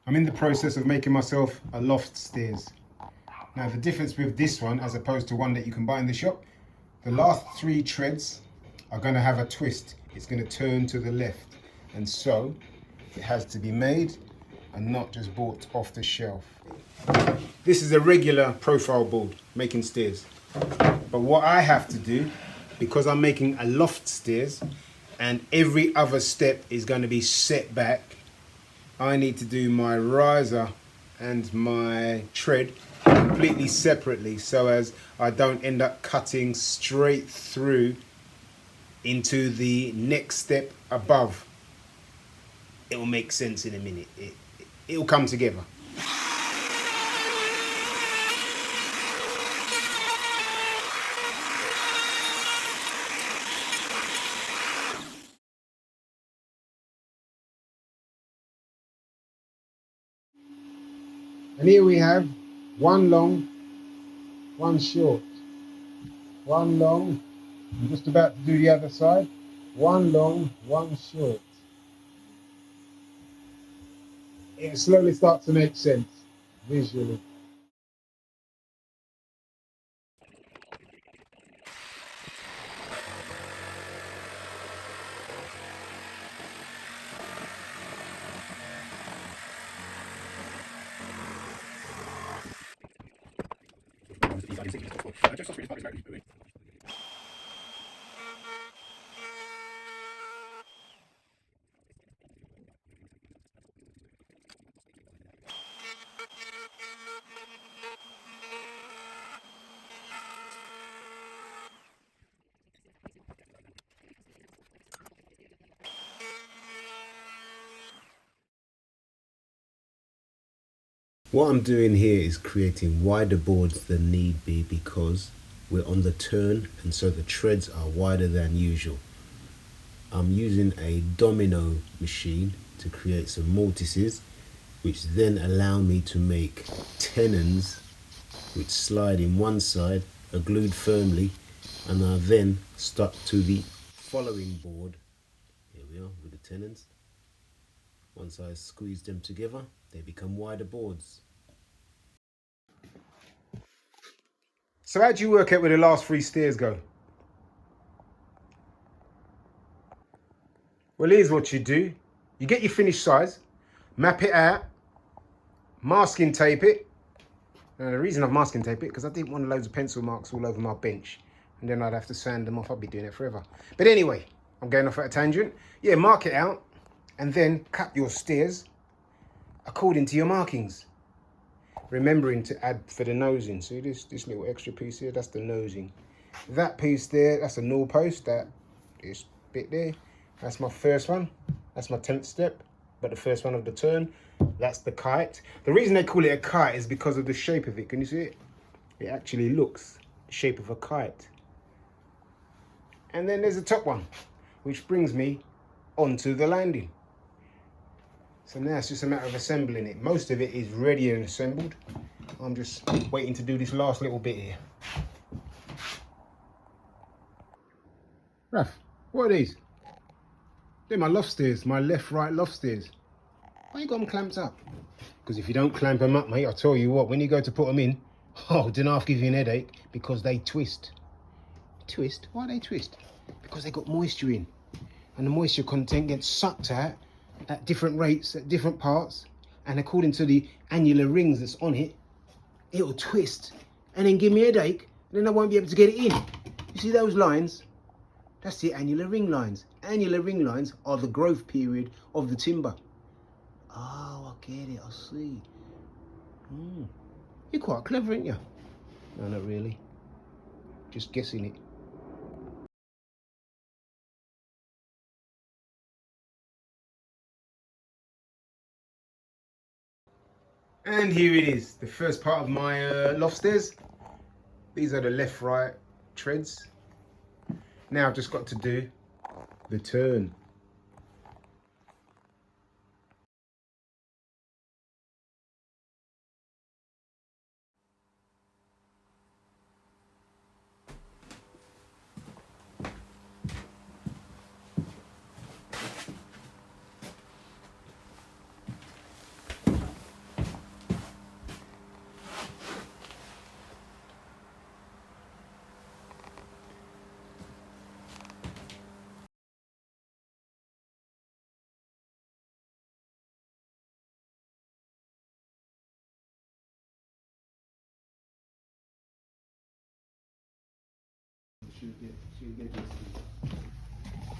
I'm in the process of making myself a loft stairs. Now the difference with this one as opposed to one that you can buy in the shop, the last 3 treads are going to have a twist. It's going to turn to the left, and so it has to be made and not just bought off the shelf. This is a regular profile board making stairs, but what I have to do, because I'm making a loft stairs and every other step is going to be set back, I need to do my riser and my tread completely separately so as I don't end up cutting straight through into the next step above. It will make sense in a minute. It'll come together. And here we have one long, one short. One long, I'm just about to do the other side. One long, one short. It slowly starts to make sense visually. What I'm doing here is creating wider boards than need be because we're on the turn, and so the treads are wider than usual. I'm using a domino machine to create some mortises, which then allow me to make tenons which slide in one side, are glued firmly, and are then stuck to the following board. Here we are with the tenons. Once I squeeze them together, they become wider boards. So how do you work out where the last 3 stairs go? Well, here's what you do. You get your finished size, map it out, masking tape it. Now, the reason I've masking taped it because I didn't want loads of pencil marks all over my bench, and then I'd have to sand them off. I'd be doing it forever. But anyway, I'm going off at a tangent. Yeah, mark it out and then cut your stairs according to your markings. Remembering to add for the nosing. See this little extra piece here? That's the nosing. That piece there, that's a null post. This bit there, that's my first one. That's my 10th step, but the first one of the turn. That's the kite. The reason they call it a kite is because of the shape of it. Can you see it? It actually looks the shape of a kite. And then there's the top one, which brings me onto the landing. So now it's just a matter of assembling it. Most of it is ready and assembled. I'm just waiting to do this last little bit here. Raf, what are these? They're my loft stairs, my left-right loft stairs. Why you got them clamped up? Because if you don't clamp them up, mate, I'll tell you what, when you go to put them in, oh, don't half give you an headache because they twist. Twist? Why they twist? Because they got moisture in. And the moisture content gets sucked out at different rates, at different parts. And according to the annular rings that's on it, it'll twist and then give me a headache. And then I won't be able to get it in. You see those lines? That's the annular ring lines. Annular ring lines are the growth period of the timber. Oh, I get it, I see. You're quite clever, aren't you? No, not really. Just guessing it. And here it is, the first part of my loft stairs. These are the left-right treads. Now I've just got to do the turn. she'll get used to it.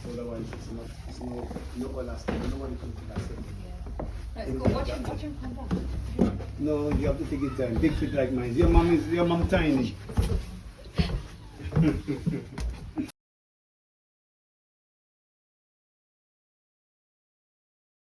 So otherwise it's no elastic. Nobody can elastic. Yeah. No, it's cool. Watch him come back. No, you have to take it time. Big feet like mine. Your mom tiny.